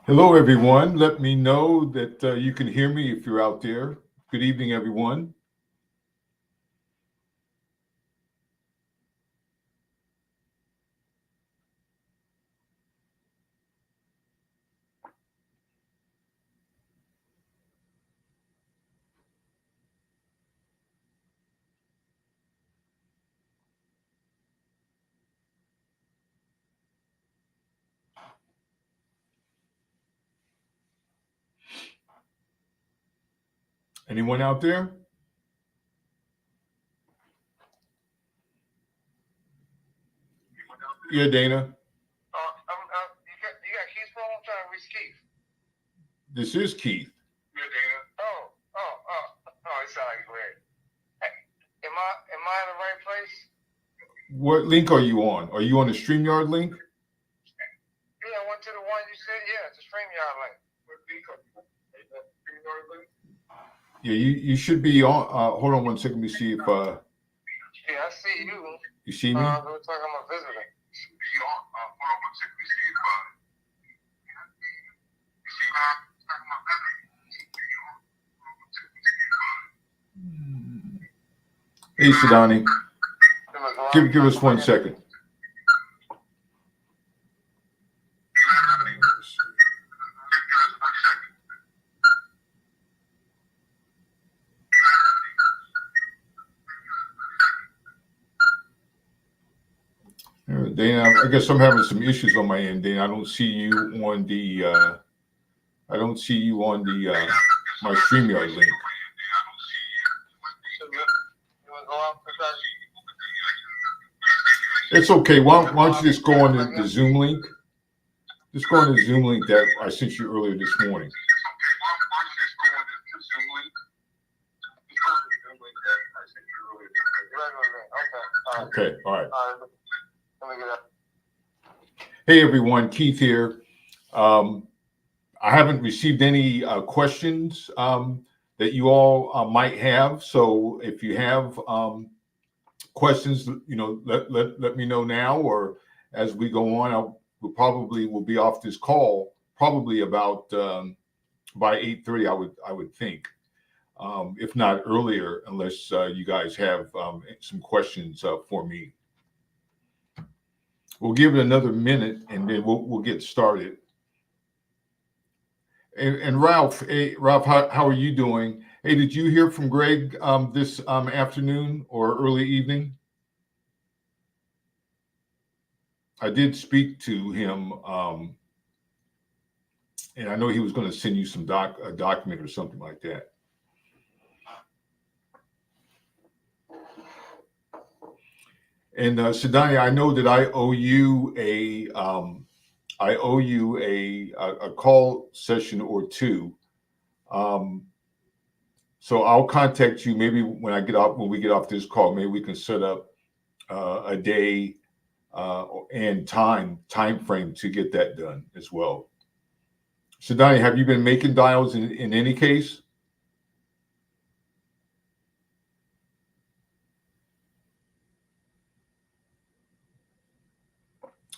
Hello, everyone. Let me know that you can hear me if you're out there. Good evening, everyone. Anyone out there? Yeah, Dana. You got Keith's phone? I'm trying to reach Keith. This is Keith. Yeah, Dana. Oh, it sounds like Greg. Hey, am I in the right place? What link are you on? Are you on the StreamYard link? Yeah, I went to the one you said. Yeah, it's a StreamYard link. What link are you on? StreamYard link? Yeah, you should be on. Hold on one second. Let me see if Yeah, I see you. you see me. It looks like I'm a visitor. You should be on. Hold on one second. Let me see if you see me. It's like I'm a visitor. You should be on. Hey, Sadani. Give us 1 second. Dana, I guess I'm having some issues on my end. Dana, I don't see you on the. I don't see you on the my StreamYard link. It's okay. Why don't you just go on the Zoom link? Just go on the Zoom link that I sent you earlier this morning. Okay, all right. Hey, everyone. Keith here. I haven't received any questions that you all might have. So if you have questions, let me know now, or as we go on, we'll be off this call probably about by 8:30. I would think, if not earlier, unless you guys have some questions for me. We'll give it another minute, and then we'll get started. And Ralph, hey, Ralph, how are you doing? Hey, did you hear from Greg this afternoon or early evening? I did speak to him, and I know he was going to send you a document or something like that. And Sadani, I know that I owe you a call session or two. So I'll contact you maybe when we get off this call. Maybe we can set up a day and time frame to get that done as well. Sadani, have you been making dials in any case?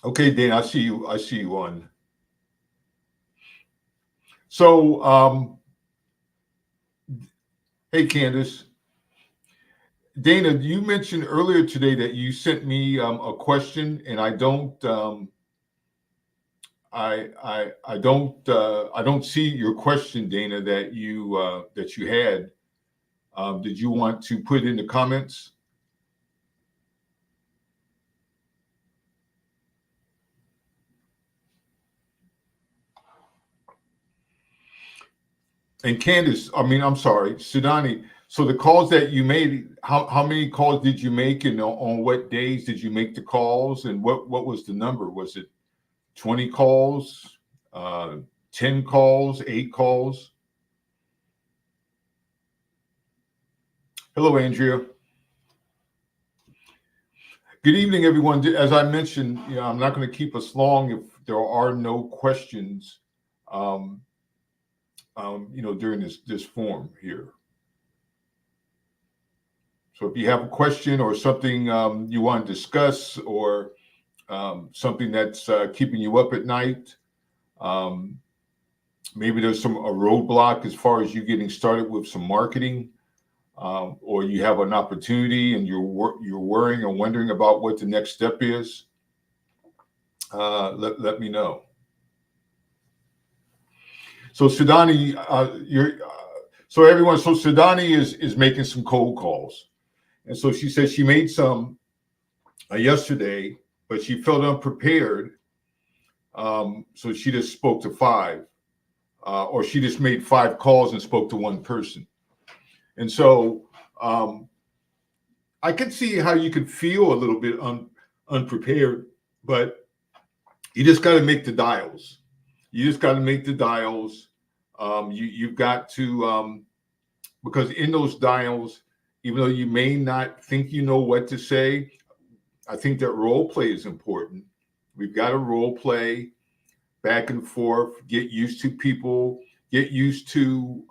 Okay, Dan, I see you on. So, hey, Candace. Dana, you mentioned earlier today that you sent me a question, and I don't see your question, Dana, that you had. Did you want to put in the comments? And Candace, I'm sorry, Sudani. So the calls that you made, how many calls did you make, and on what days did you make the calls, and what was the number? Was it 20 calls, 10 calls, 8 calls? Hello, Andrea. Good evening, everyone. As I mentioned, I'm not going to keep us long if there are no questions, during this forum here. So if you have a question or something you want to discuss, or something that's keeping you up at night, maybe there's a roadblock as far as you getting started with some marketing, or you have an opportunity and you're worrying or wondering about what the next step is, let me know. So Sudani, so everyone, so Sudani is making some cold calls, and so she said she made some yesterday, but she felt unprepared, so she just spoke to 5, or she just made 5 calls and spoke to 1 person, and so I could see how you could feel a little bit unprepared, but you just got to make the dials. You just got to make the dials. You've got to, because in those dials, even though you may not think you know what to say, I think that role play is important. We've got to role play back and forth, get used to people, get used to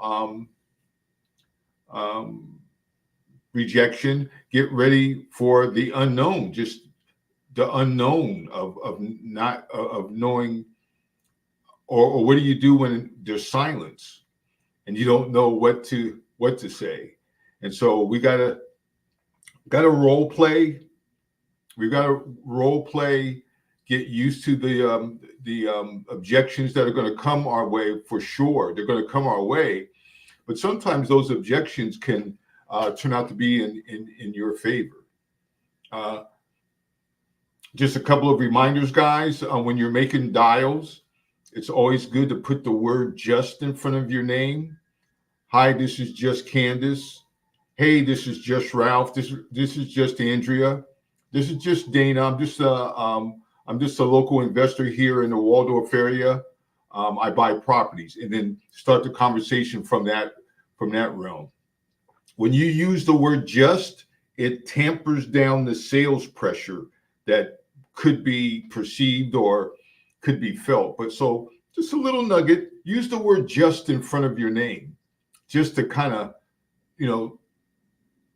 rejection, get ready for the unknown, just the unknown of not of knowing, or what do you do when there's silence and you don't know what to say. And so we gotta role play. We've got to role play, get used to the objections that are going to come our way. For sure, they're going to come our way, but sometimes those objections can turn out to be in your favor. Just a couple of reminders, guys. When you're making dials, it's always good to put the word "just" in front of your name. Hi, this is just Candace. Hey, this is just Ralph. This is just Andrea. This is just Dana. I'm just a local investor here in the Waldorf area. I buy properties, and then start the conversation from that realm. When you use the word "just," it tampers down the sales pressure that could be perceived or could be felt. But so just a little nugget: use the word "just" in front of your name, just to kind of,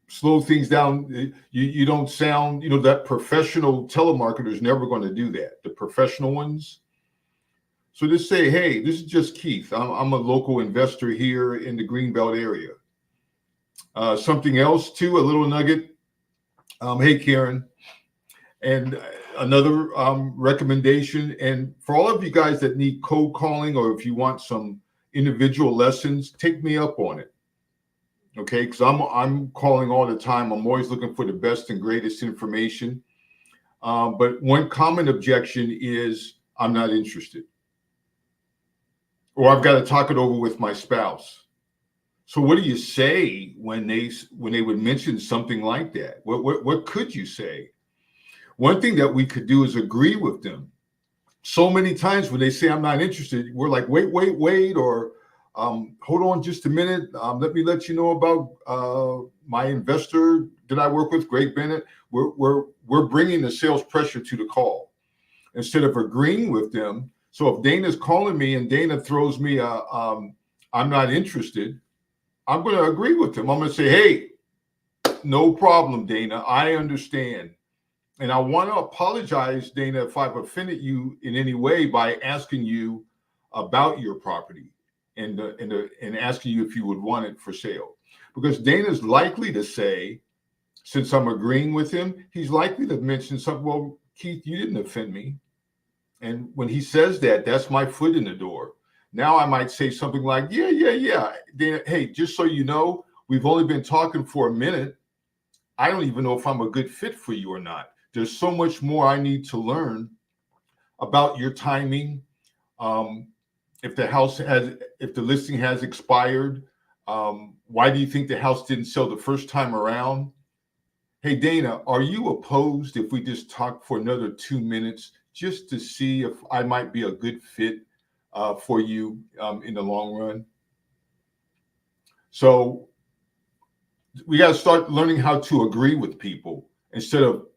slow things down. You don't sound, that professional telemarketer is never going to do that. The professional ones. So just say, hey, this is just Keith. I'm a local investor here in the Greenbelt area. Something else too, a little nugget. Hey, Karen. And another recommendation, and for all of you guys that need cold calling, or if you want some individual lessons, take me up on it. Okay, because I'm calling all the time. I'm always looking for the best and greatest information. But one common objection is I'm not interested, or I've got to talk it over with my spouse. So what do you say when they would mention something like that? What could you say? One thing that we could do is agree with them. So many times when they say I'm not interested, we're like, wait, or hold on just a minute. Let me let you know about my investor that I work with, Greg Bennett. We're bringing the sales pressure to the call instead of agreeing with them. So if Dana's calling me and Dana throws me I'm not interested, I'm going to agree with him. I'm going to say, hey, no problem, Dana. I understand. And I want to apologize, Dana, if I've offended you in any way by asking you about your property and asking you if you would want it for sale. Because Dana's likely to say, since I'm agreeing with him, he's likely to mention something. Well, Keith, you didn't offend me. And when he says that, that's my foot in the door. Now I might say something like, yeah. Dana, hey, just so you know, we've only been talking for a minute. I don't even know if I'm a good fit for you or not. There's so much more I need to learn about your timing. If the listing has expired, why do you think the house didn't sell the first time around? Hey, Dana, are you opposed if we just talk for another 2 minutes just to see if I might be a good fit for you in the long run? So we got to start learning how to agree with people instead of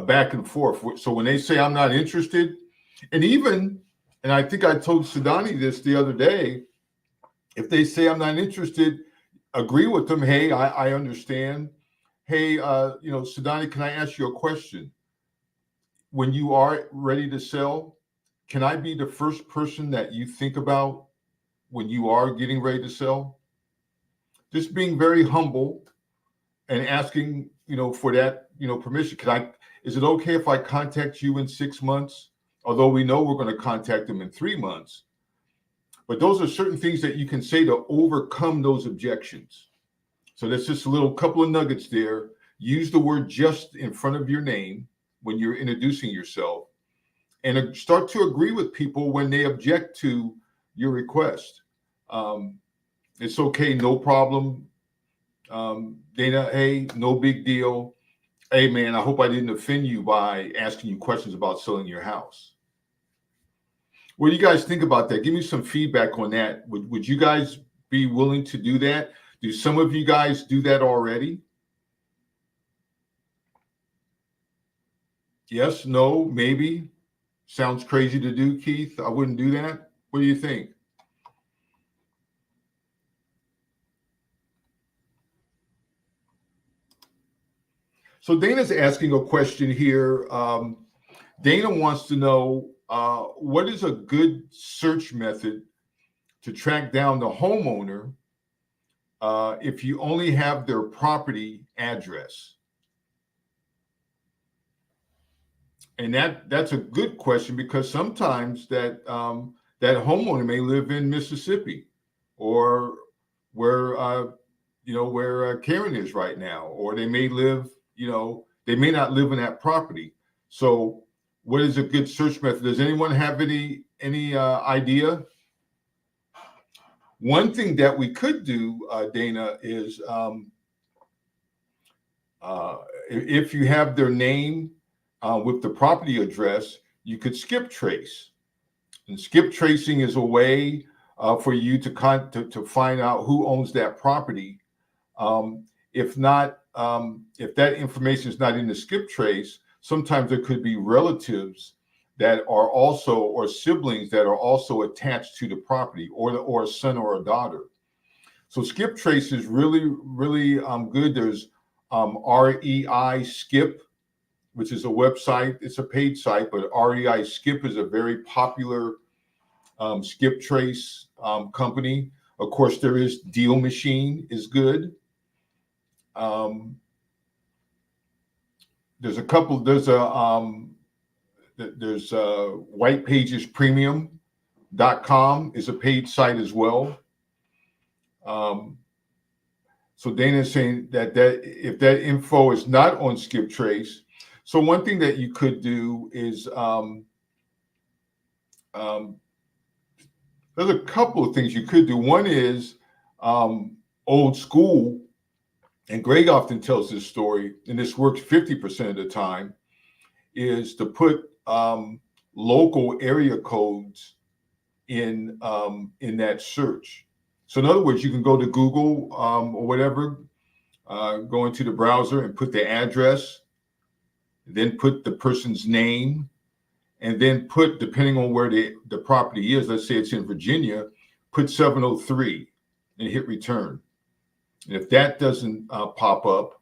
back and forth. So when they say I'm not interested, and I think I told Sudani this the other day, if they say I'm not interested, agree with them. Hey, I understand. Hey, Sudani, can I ask you a question? When you are ready to sell, can I be the first person that you think about when you are getting ready to sell. Just being very humble and asking, for that, permission. Is it okay if I contact you in 6 months? Although we know we're going to contact them in 3 months. But those are certain things that you can say to overcome those objections. So that's just a little couple of nuggets there. Use the word just in front of your name when you're introducing yourself, and start to agree with people when they object to your request. It's okay, no problem. Dana, hey, no big deal. Hey, man, I hope I didn't offend you by asking you questions about selling your house. What do you guys think about that? Give me some feedback on that. Would you guys be willing to do that? Do some of you guys do that already? Yes, no, maybe. Sounds crazy to do, Keith. I wouldn't do that. What do you think? So Dana's asking a question here. Dana wants to know, what is a good search method to track down the homeowner if you only have their property address? And that's a good question, because sometimes that homeowner may live in Mississippi, or where Karen is right now, or they may live, they may not live in that property. So what is a good search method? Does anyone have any idea? One thing that we could do, Dana, is if you have their name with the property address, you could skip trace. And skip tracing is a way for you to find out who owns that property. If that information is not in the skip trace, sometimes there could be relatives that are also, or siblings that are also attached to the property, or a son or a daughter. So skip trace is really, really good. There's REI Skip, which is a website. It's a paid site, but REI Skip is a very popular skip trace company. Of course, there is Deal Machine is good. There's whitepagespremium.com is a paid site as well. So Dana is saying that if that info is not on skip trace, so one thing that you could do is there's a couple of things you could do. One is old school, and Greg often tells this story, and this works 50% of the time, is to put local area codes in that search. So in other words, you can go to Google or whatever, go into the browser and put the address, then put the person's name, and then put, depending on where the property is, let's say it's in Virginia, put 703 and hit return. And if that doesn't pop up,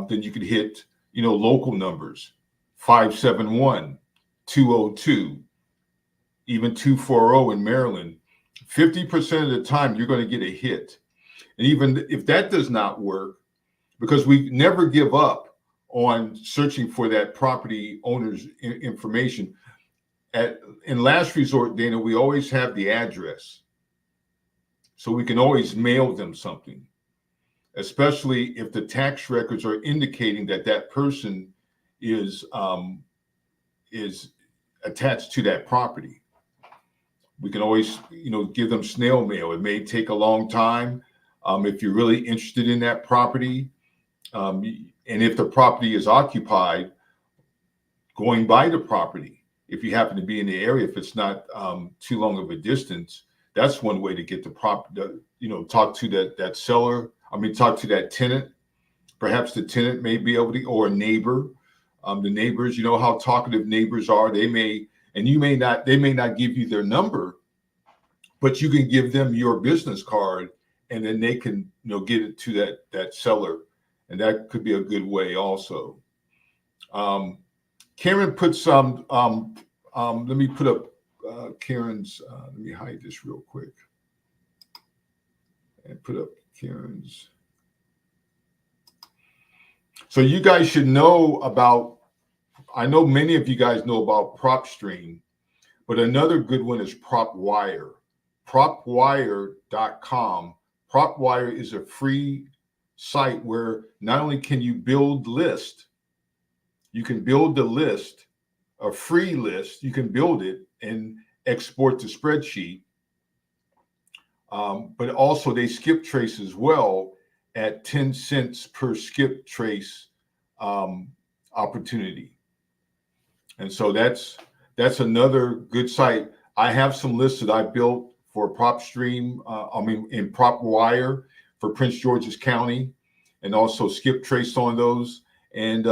then you could hit, local numbers, 571, 202, even 240 in Maryland. 50% of the time, you're going to get a hit. And even if that does not work, because we never give up on searching for that property owner's information, in last resort, Dana, we always have the address. So we can always mail them something, especially if the tax records are indicating that person is attached to that property. We can always, give them snail mail. It may take a long time. If you're really interested in that property, and if the property is occupied, going by the property, if you happen to be in the area, if it's not too long of a distance, that's one way to get the property, talk to that seller. Talk to that tenant. Perhaps the tenant may be able to, or a neighbor. The neighbors, how talkative neighbors are. They may not give you their number, but you can give them your business card, and then they can, get it to that seller. And that could be a good way also. Karen put some, let me put up Karen's, let me hide this real quick. and put up Karen's. So you guys should know about, I know many of you guys know about PropStream, but another good one is PropWire. PropWire.com. PropWire is a free site where not only can you build lists, you can build the list, a free list, you can build it and export to spreadsheet. But also they skip trace as well at 10 cents per skip trace opportunity. And so that's another good site. I have some lists that I built for PropStream, in PropWire for Prince George's County, and also skip trace on those. And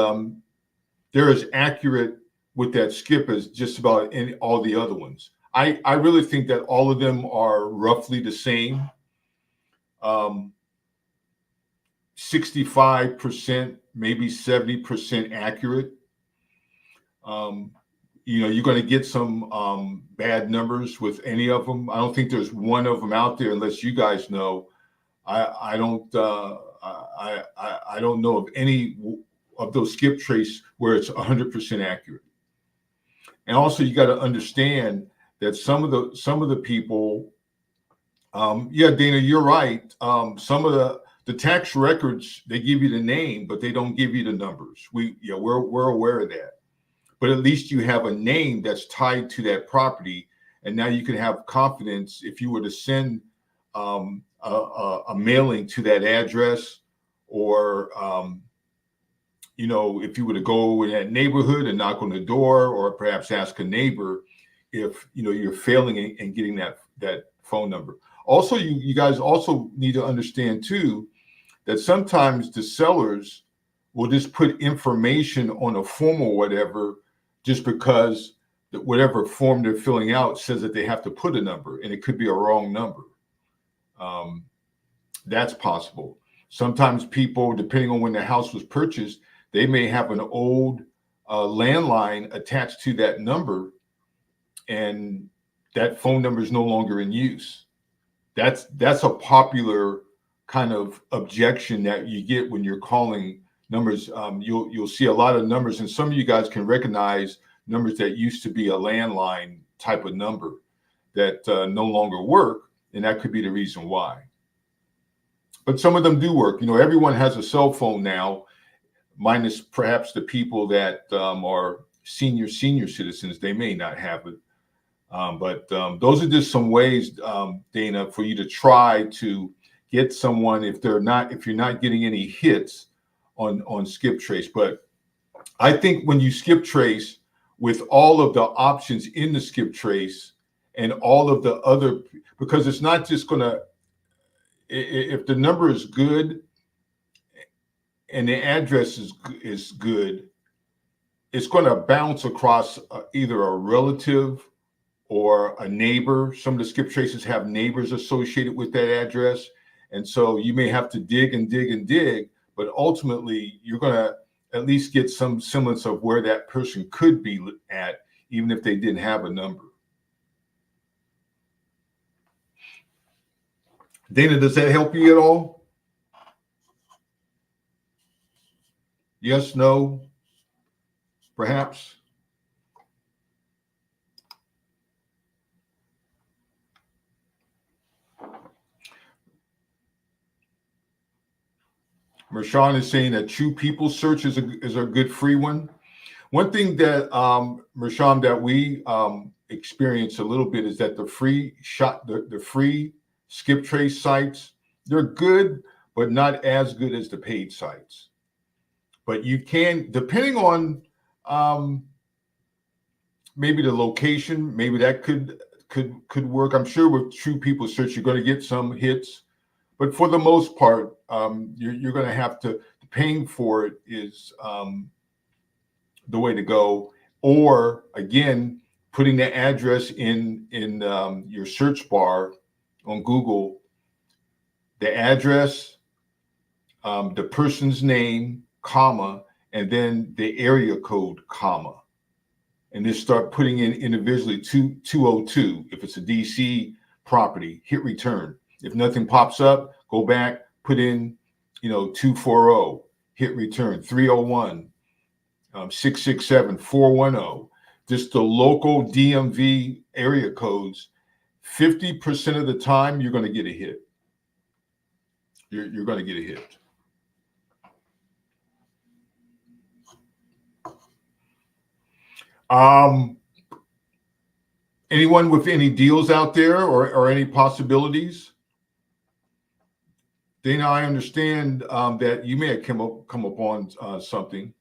they're as accurate with that skip as just about all the other ones. I really think that all of them are roughly the same. 65%, maybe 70% accurate. You're going to get some bad numbers with any of them. I don't think there's one of them out there, unless you guys know. I don't know of any of those skip trace where it's 100% accurate. And also, you got to understand that some of the people, yeah, Dana, you're right. Some of the tax records, they give you the name, but they don't give you the numbers. We're aware of that. But at least you have a name that's tied to that property, and now you can have confidence if you were to send a mailing to that address, or if you were to go in that neighborhood and knock on the door, or perhaps ask a neighbor if you're failing in getting that phone number. Also, you guys also need to understand too that sometimes the sellers will just put information on a form or whatever, just because whatever form they're filling out says that they have to put a number, and it could be a wrong number. That's possible. Sometimes people, depending on when the house was purchased, they may have an old landline attached to that number, and that phone number is no longer in use. That's a popular kind of objection that you get when you're calling numbers. You'll see a lot of numbers, and some of you guys can recognize numbers that used to be a landline type of number that no longer work, and that could be the reason why. But some of them do work. Everyone has a cell phone now, minus perhaps the people that are senior citizens. They may not have it. But those are just some ways, Dana, for you to try to get someone if you're not getting any hits on skip trace. But I think when you skip trace with all of the options in the skip trace and all of the other, because it's not just gonna, if the number is good and the address is good, it's going to bounce across either a relative or a neighbor. Some of the skip traces have neighbors associated with that address. And so you may have to dig and dig and dig, but ultimately you're going to at least get some semblance of where that person could be at, even if they didn't have a number. Dana, does that help you at all? Yes, no, perhaps? Mershawn is saying that True People Search is a good free one. One thing that Mershawn, that we experience a little bit is that the free skip trace sites, they're good, but not as good as the paid sites. But you can, depending on maybe the location, maybe that could work. I'm sure with True People Search, you're going to get some hits. But for the most part, you're going to have to, paying for it is the way to go. Or again, putting the address in your search bar on Google, the address, the person's name, comma, and then the area code, comma. And then start putting in individually 202. If it's a DC property, hit return. If nothing pops up, Go back, put in, 240, hit return, 301, 667, 410. Just the local DMV area codes. 50% of the time, you're going to get a hit. You're going to get a hit. Anyone with any deals out there or any possibilities? Dana, I understand that you may have come upon something.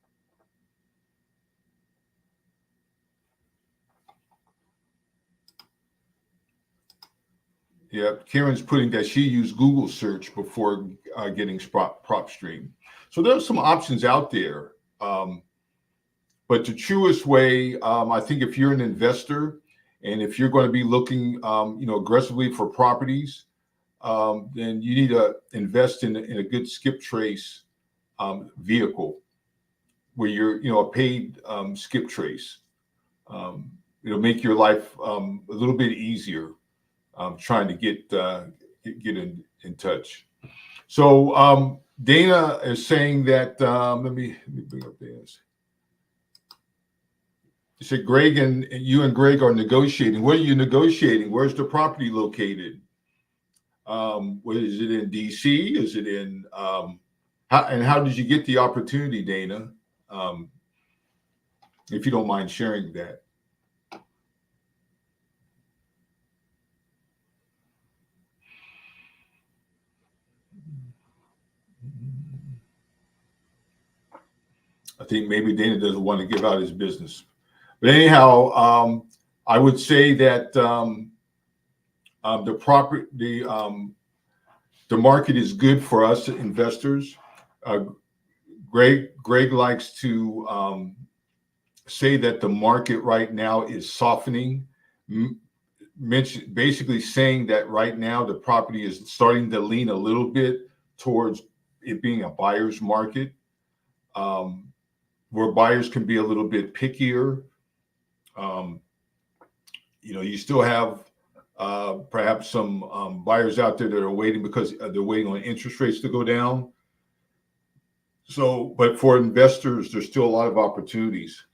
Yeah, Karen's putting that she used Google search before getting PropStream. So there's some options out there. But the truest way, I think if you're an investor and if you're going to be looking, aggressively for properties, then you need to invest in a good skip trace vehicle where you're, a paid skip trace. It'll make your life a little bit easier trying to get in touch. So Dana is saying that, let me bring up this. You said Greg and you and Greg are negotiating. What are you negotiating? Where's the property located? What is it in DC? Is it in how did you get the opportunity, Dana? If you don't mind sharing that. I think maybe Dana doesn't want to give out his business. But anyhow, I would say that the market is good for us investors. Greg likes to say that the market right now is softening. Basically saying that right now the property is starting to lean a little bit towards it being a buyer's market, where buyers can be a little bit pickier. You still have perhaps some buyers out there that are waiting because they're waiting on interest rates to go down. So, but for investors, there's still a lot of opportunities.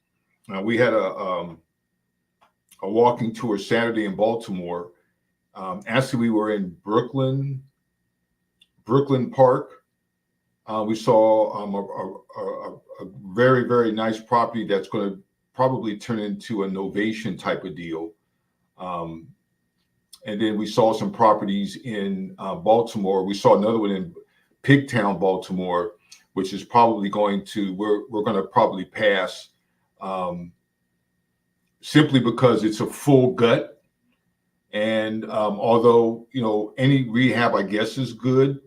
We had a walking tour Saturday in Baltimore. Actually, we were in Brooklyn Park. We saw a very, very nice property that's going to probably turn into a novation type of deal. And then we saw some properties in Baltimore. We saw another one in Pigtown, Baltimore, which is probably going to, we're going to probably pass simply because it's a full gut. And although, any rehab, I guess, is good,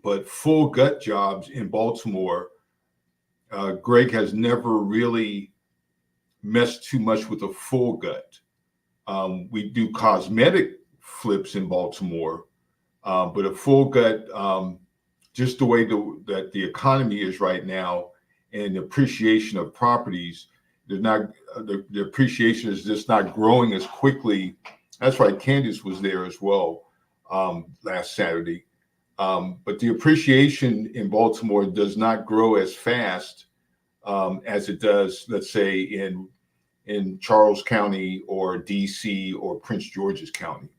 but full gut jobs in Baltimore, Greg has never really messed too much with a full gut. We do cosmetic flips in Baltimore, but a full gut, just the way that the economy is right now and the appreciation of properties, the appreciation is just not growing as quickly. That's right, Candace was there as well last Saturday. But the appreciation in Baltimore does not grow as fast as it does, let's say, in Charles County or DC or Prince George's County.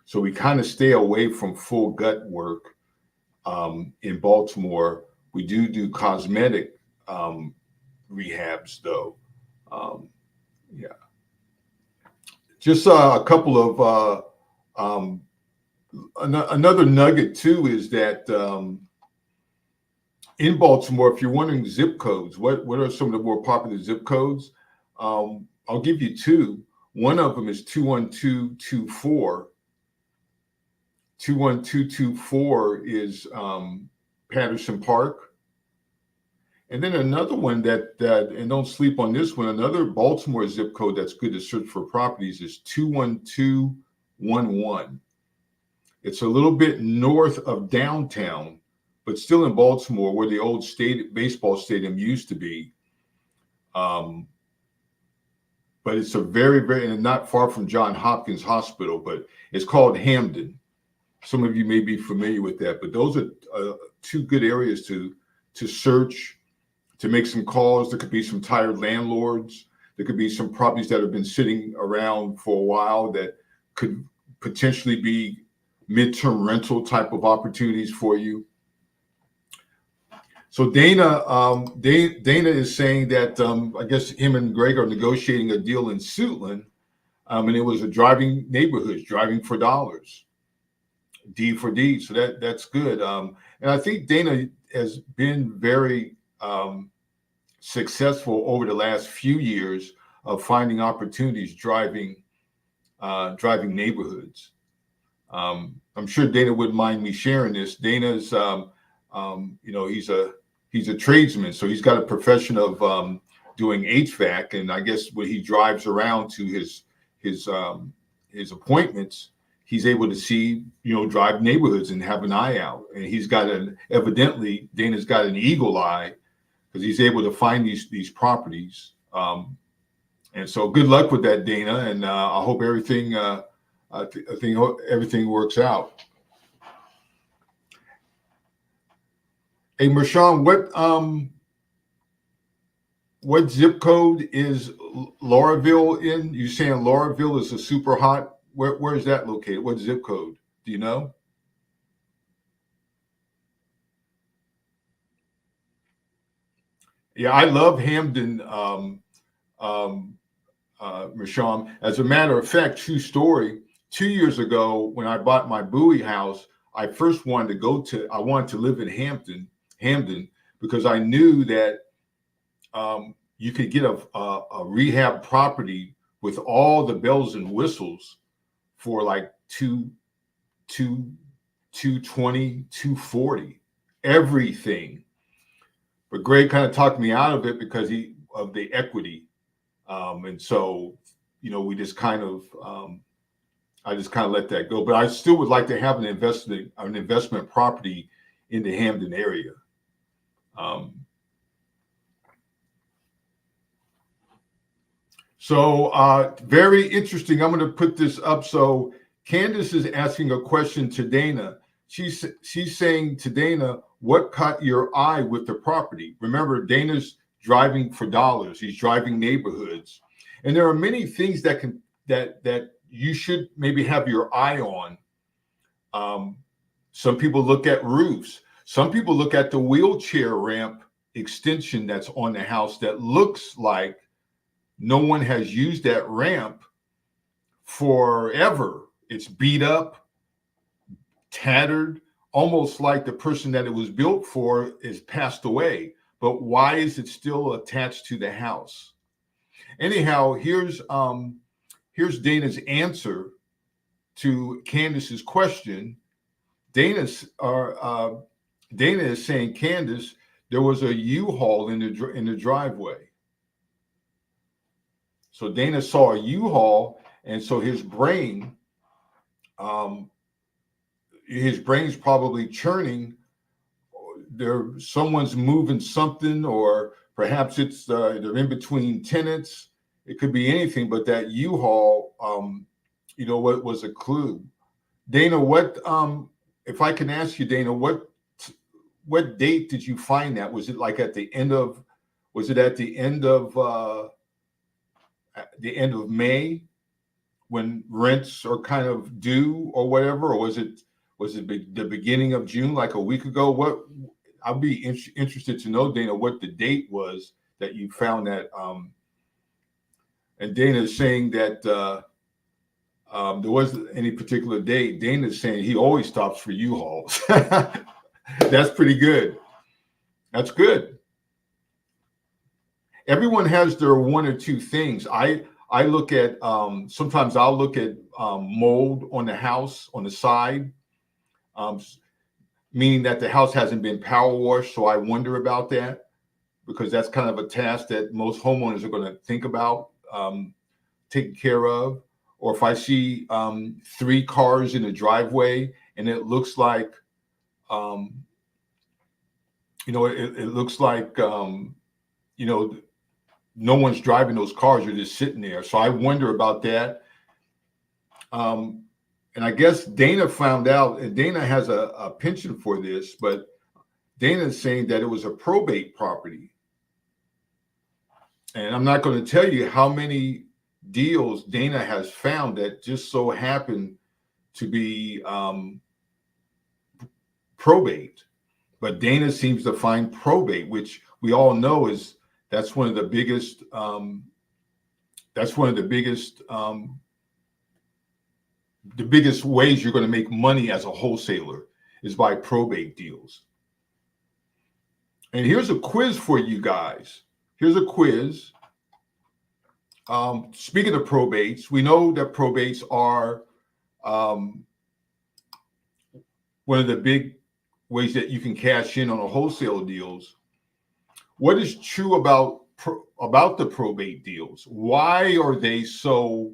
So we kind of stay away from full gut work in Baltimore. We do cosmetic rehabs though. Yeah. Just a couple of another nugget too is that in Baltimore, if you're wondering zip codes, what are some of the more popular zip codes? I'll give you two. One of them is 21224. 21224 is Patterson Park. And then another one that and don't sleep on this one, another Baltimore zip code that's good to search for properties is 21211. It's a little bit north of downtown, but still in Baltimore where the old baseball stadium used to be. But it's a very, very, and not far from Johns Hopkins Hospital, but it's called Hamden. Some of you may be familiar with that, but those are two good areas to search, to make some calls. There could be some tired landlords. There could be some properties that have been sitting around for a while that could potentially be midterm rental type of opportunities for you. So Dana is saying that I guess him and Greg are negotiating a deal in Suitland, and it was a driving neighborhoods, driving for dollars, D for D. So that's good. And I think Dana has been very successful over the last few years of finding opportunities driving neighborhoods. I'm sure Dana wouldn't mind me sharing this. Dana's, he's a tradesman, so he's got a profession of doing HVAC, and I guess when he drives around to his appointments, he's able to see, drive neighborhoods and have an eye out. And he's got evidently Dana's got an eagle eye because he's able to find these properties. And so good luck with that, Dana. And I hope everything, I think everything works out. Hey, Mershawn, what zip code is Lauraville in? You saying Lauraville is a super hot? Where is that located? What zip code? Do you know? Yeah, I love Hamden, Mershawn. As a matter of fact, true story. 2 years ago, when I bought my Bowie house, I first wanted to live in Hamden, because I knew that you could get a rehab property with all the bells and whistles for like $220, $240, everything. But Greg kind of talked me out of it because of the equity. And so, we just kind of, I just kind of let that go. But I still would like to have an investment property in the Hamden area. So very interesting. I'm going to put this up. So Candace is asking a question to Dana. She's saying to Dana, what caught your eye with the property? Remember, Dana's driving for dollars. He's driving neighborhoods. And there are many things that you should maybe have your eye on. Some people look at roofs. Some people look at the wheelchair ramp extension that's on the house that looks like no one has used that ramp forever. It's beat up, tattered, almost like the person that it was built for is passed away. But why is it still attached to the house? Anyhow, here's Dana's answer to Candace's question. Dana is saying, Candace, there was a U-Haul in the driveway. So Dana saw a U-Haul, and so his brain's probably churning. Someone's moving something, or perhaps it's they're in between tenants. It could be anything, but that U-Haul, what was a clue? Dana, if I can ask you, Dana, what date did you find that? Was it like at the end of May, when rents are kind of due or whatever, or was it the beginning of June, like a week ago? I'll be interested to know, Dana, what the date was that you found that. And Dana is saying that there wasn't any particular date. Dana is saying he always stops for U-Hauls. That's pretty good. That's good. Everyone has their one or two things. I look at, sometimes I'll look at mold on the house, on the side, meaning that the house hasn't been power washed. So I wonder about that, because that's kind of a task that most homeowners are going to think about taking care of. Or if I see 3 cars in a driveway and it looks like, it looks like, no one's driving those cars, you're just sitting there. So I wonder about that. and I guess Dana found out, and Dana has a penchant for this, but Dana is saying that it was a probate property. And I'm not going to tell you how many deals Dana has found that just so happen to be probate. But Dana seems to find probate, which we all know that's one of the biggest the biggest ways you're going to make money as a wholesaler is by probate deals. And here's a quiz for you guys. Here's a quiz. Speaking of probates, we know that probates are one of the big ways that you can cash in on a wholesale deals. What is true about the probate deals? Why are they so?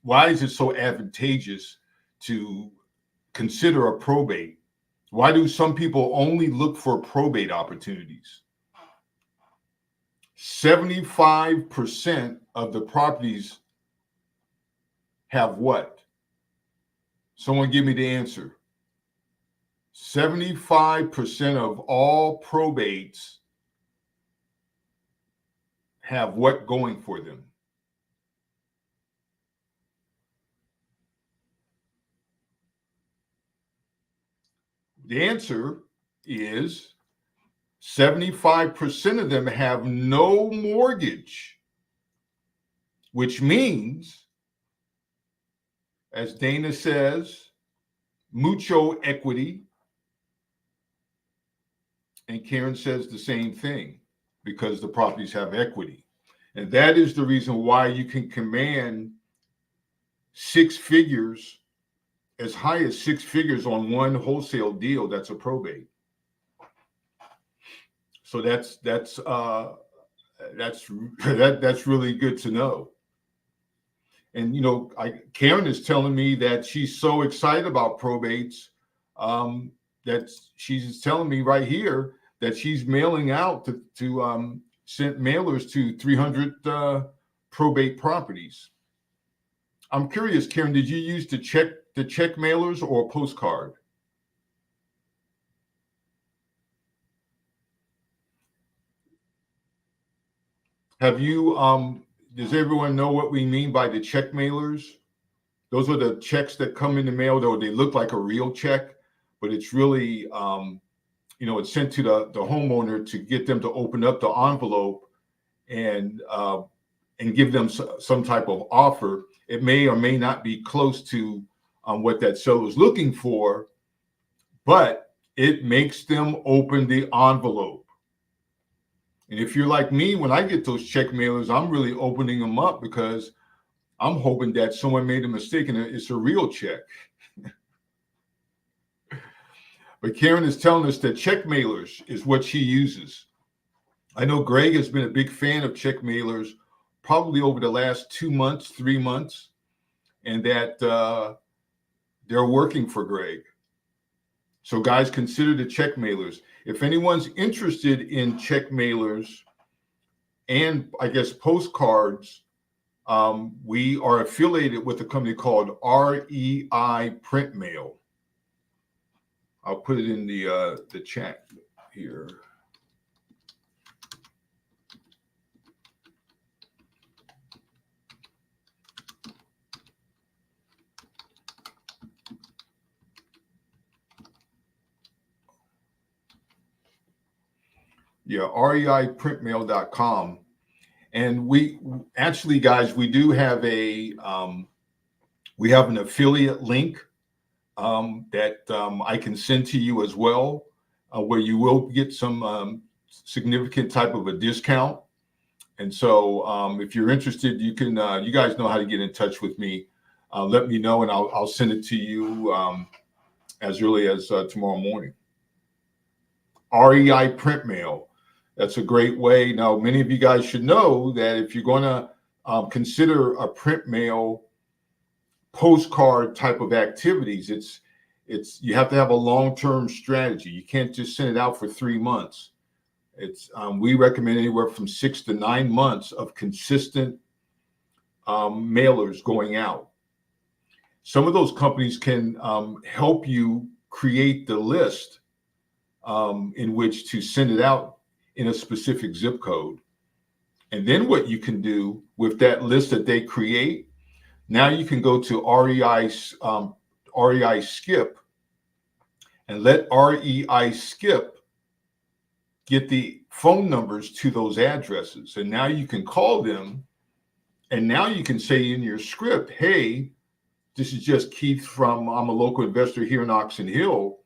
Why is it so advantageous to consider a probate? Why do some people only look for probate opportunities? 75% of the properties have what? Someone give me the answer. 75% of all probates have what going for them? The answer is 75% of them have no mortgage, which means, as Dana says, mucho equity. And Karen says the same thing, because the properties have equity. And that is the reason why you can command six figures, as high as six figures on one wholesale deal that's a probate. So that's really good to know. And you know, Karen is telling me that she's so excited about probates that she's telling me right here that she's mailing out to sent mailers to 300 probate properties. I'm curious, Karen, did you use the check mailers or a postcard? Have you does everyone know what we mean by the check mailers? Those are the checks that come in the mail, though they look like a real check, but it's really it's sent to the homeowner to get them to open up the envelope and give them some type of offer. It may or may not be close to what that seller is looking for, but it makes them open the envelope. And if you're like me, when I get those check mailers, I'm really opening them up because I'm hoping that someone made a mistake and it's a real check. But Karen is telling us that check mailers is what she uses. I know Greg has been a big fan of check mailers probably over the last 2 months, 3 months, and that they're working for Greg. So guys, consider the check mailers. If anyone's interested in check mailers and I guess postcards, we are affiliated with a company called REI Print Mail. I'll put it in the chat here. Yeah, reiprintmail.com. And we actually, guys, we do have an affiliate link that I can send to you as well, where you will get some significant type of a discount. And so if you're interested, you can, you guys know how to get in touch with me. Let me know and I'll send it to you as early as tomorrow morning. REI Print Mail. That's a great way. Now, many of you guys should know that if you're going to consider a print mail postcard type of activities, it's you have to have a long-term strategy. You can't just send it out for 3 months. It's we recommend anywhere from 6 to 9 months of consistent mailers going out. some of those companies can help you create the list in which to send it out in a specific zip code. And then what you can do with that list that they create, now you can go to REI Skip and let REI Skip get the phone numbers to those addresses. And now you can call them, and now you can say in your script, hey, this is just Keith from, I'm a local investor here in Oxon Hill.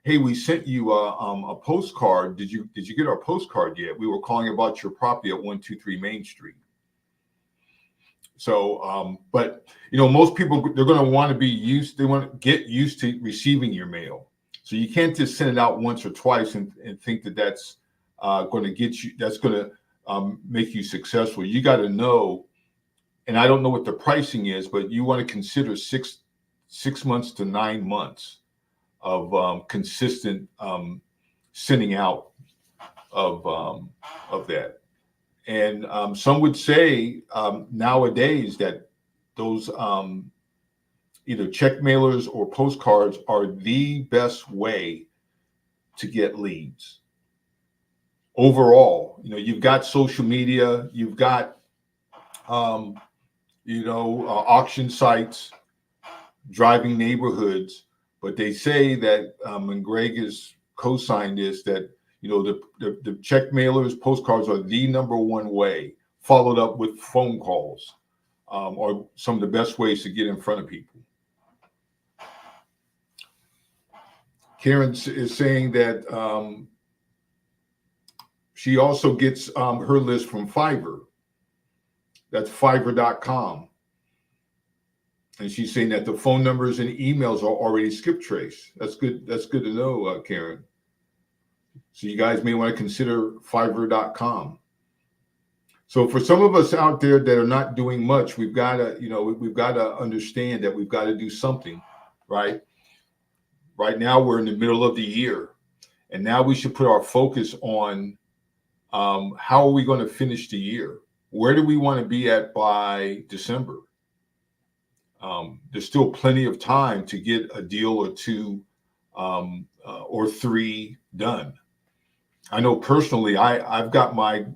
Hey, we sent you a postcard. Did you get our postcard yet? We were calling about your property at 123 Main Street. So, but most people, they're going to want to be used. They want to get used to receiving your mail. So you can't just send it out once or twice and think that that's going to get you. That's going to make you successful. You got to know. And I don't know what the pricing is, but you want to consider 6 months to 9 months of consistent sending out of that. And some would say nowadays that those either check mailers or postcards are the best way to get leads. Overall, you've got social media, you've got auction sites, driving neighborhoods, but they say that, and Greg has co-signed this, that the check mailers, postcards are the number one way, followed up with phone calls, are some of the best ways to get in front of people. Karen is saying that she also gets her list from Fiverr. That's Fiverr.com. And she's saying that the phone numbers and emails are already skip trace. That's good. That's good to know, Karen. So you guys may want to consider Fiverr.com. So for some of us out there that are not doing much, we've got to understand that we've got to do something, right? Right now we're in the middle of the year, and now we should put our focus on how are we going to finish the year? Where do we want to be at by December? There's still plenty of time to get a deal or two or three done. I know personally, I've got my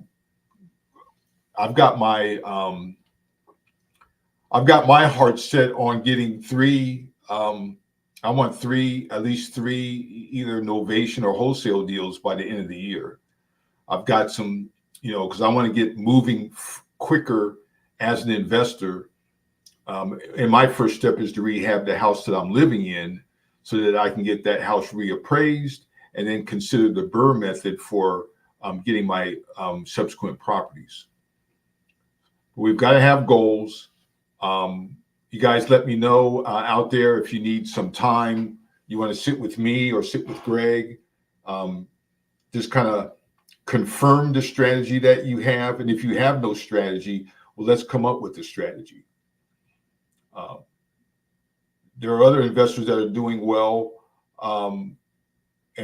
heart set on getting three. I want at least three, either novation or wholesale deals by the end of the year. I've got some, because I want to get moving quicker as an investor. And my first step is to rehab the house that I'm living in so that I can get that house reappraised and then consider the BRRRR method for getting my subsequent properties. We've got to have goals. You guys let me know out there if you need some time, you want to sit with me or sit with Greg, just kind of confirm the strategy that you have. And if you have no strategy, well, let's come up with a strategy. There are other investors that are doing well. And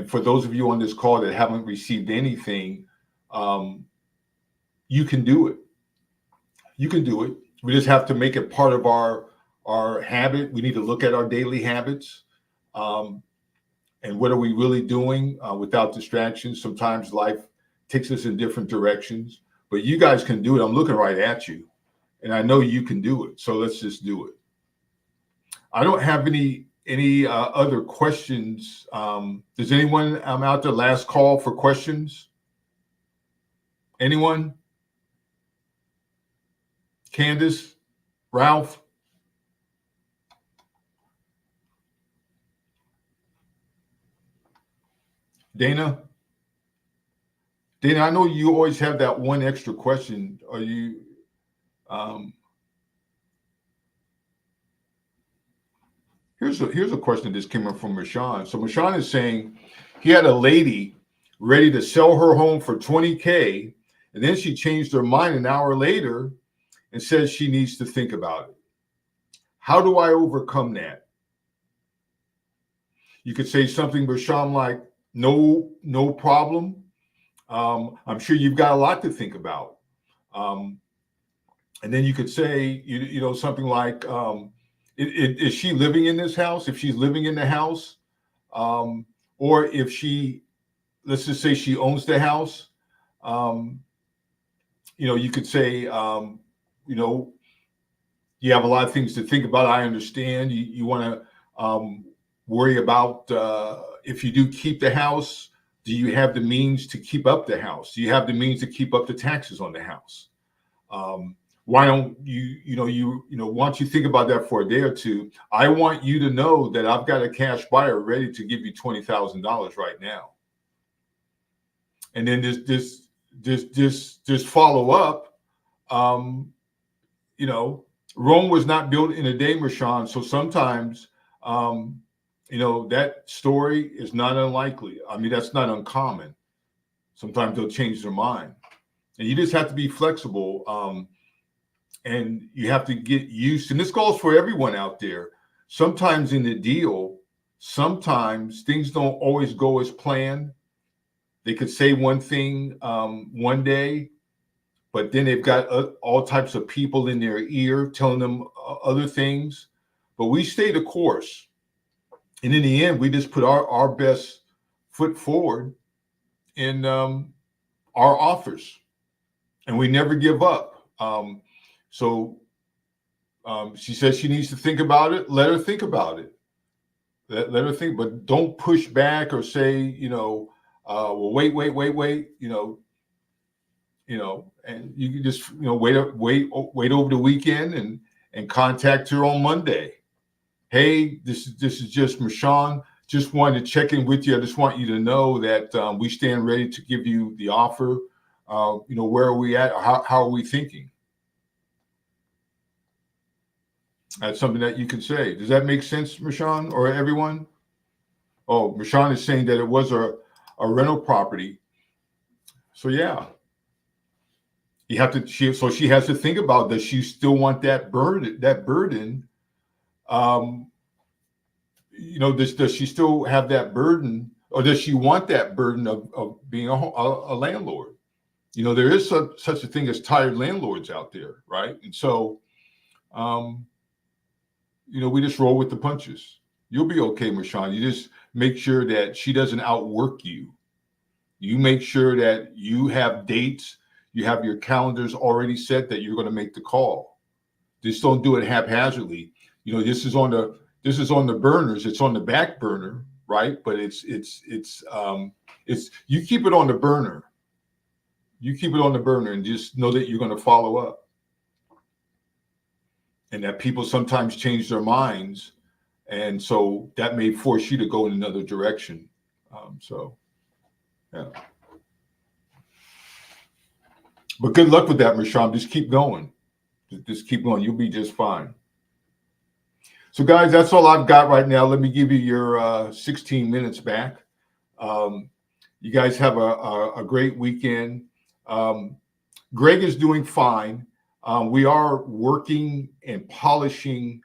for those of you on this call that haven't received anything, you can do it. You can do it. We just have to make it part of our habit. We need to look at our daily habits. And what are we really doing without distractions? Sometimes life takes us in different directions, but you guys can do it. I'm looking right at you, and I know you can do it. So let's just do it. I don't have any other questions. Does anyone out there? Last call for questions. Anyone? Candace? Ralph? Dana? Dana, I know you always have that one extra question. Are you here's a question that just came up from Rashawn. So Rashawn is saying he had a lady ready to sell her home for $20K, and then she changed her mind an hour later and says she needs to think about it. How do I overcome that? You could say something, Rashawn, like, no problem. I'm sure you've got a lot to think about. And then you could say, something like, Is she living in this house? If she's living in the house, or if she, let's just say she owns the house, you could say, you have a lot of things to think about. I understand you want to worry about if you do keep the house, do you have the means to keep up the house? Do you have the means to keep up the taxes on the house? Why don't why don't you think about that for a day or two? I want you to know that I've got a cash buyer ready to give you $20,000 right now. And then this follow up, Rome was not built in a day, Marshawn. So sometimes, that story is not unlikely. I mean, that's not uncommon. Sometimes they'll change their mind. And you just have to be flexible. And you have to get used, and this goes for everyone out there. Sometimes in the deal, sometimes things don't always go as planned. They could say one thing one day, but then they've got all types of people in their ear telling them other things. But we stay the course. And in the end, we just put our best foot forward in our offers. And we never give up. So she says she needs to think about it. Let her think about it. Let her think, but don't push back or say, well, wait, and you can just, wait over the weekend and contact her on Monday. Hey, this is just Marshawn. Just wanted to check in with you. I just want you to know that we stand ready to give you the offer. Where are we at? How are we thinking? That's something that you could say. Does that make sense, Marshawn, or everyone? Oh, Marshawn is saying that it was a rental property. So yeah, you have to. She has to think about, does she still want that burden? Does she still have that burden, or does she want that burden of being a landlord? There is such a thing as tired landlords out there, right? And so, we just roll with the punches. You'll be okay, Marshawn. You just make sure that she doesn't outwork you. You make sure that you have dates, you have your calendars already set that you're going to make the call. Just don't do it haphazardly. This is on the burners. It's on the back burner, right? But it's you keep it on the burner. You keep it on the burner and just know that you're going to follow up. And that people sometimes change their minds. And so that may force you to go in another direction. Yeah. But good luck with that, Marshawn. Just keep going. Just keep going. You'll be just fine. So, guys, that's all I've got right now. Let me give you your 16 minutes back. You guys have a great weekend. Greg is doing fine. We are working and polishing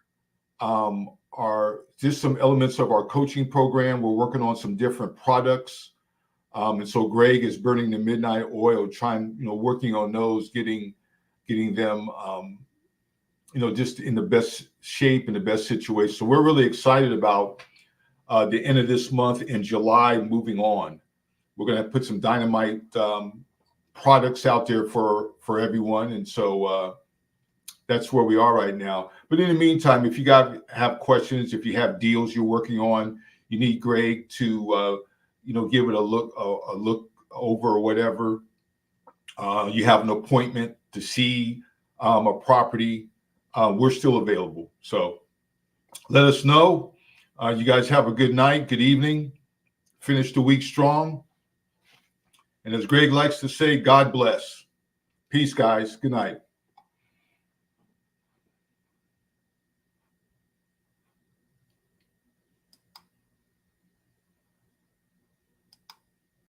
just some elements of our coaching program. We're working on some different products. And so Greg is burning the midnight oil, working on those, getting them, just in the best shape and the best situation. So we're really excited about the end of this month in July, moving on. We're going to put some dynamite products out there for everyone. And so that's where we are right now. But in the meantime, if you have questions, if you have deals you're working on, you need Greg to, give it a look over or whatever. You have an appointment to see a property. We're still available. So let us know. You guys have a good night, good evening. Finish the week strong. And as Greg likes to say, God bless. Peace, guys. Good night.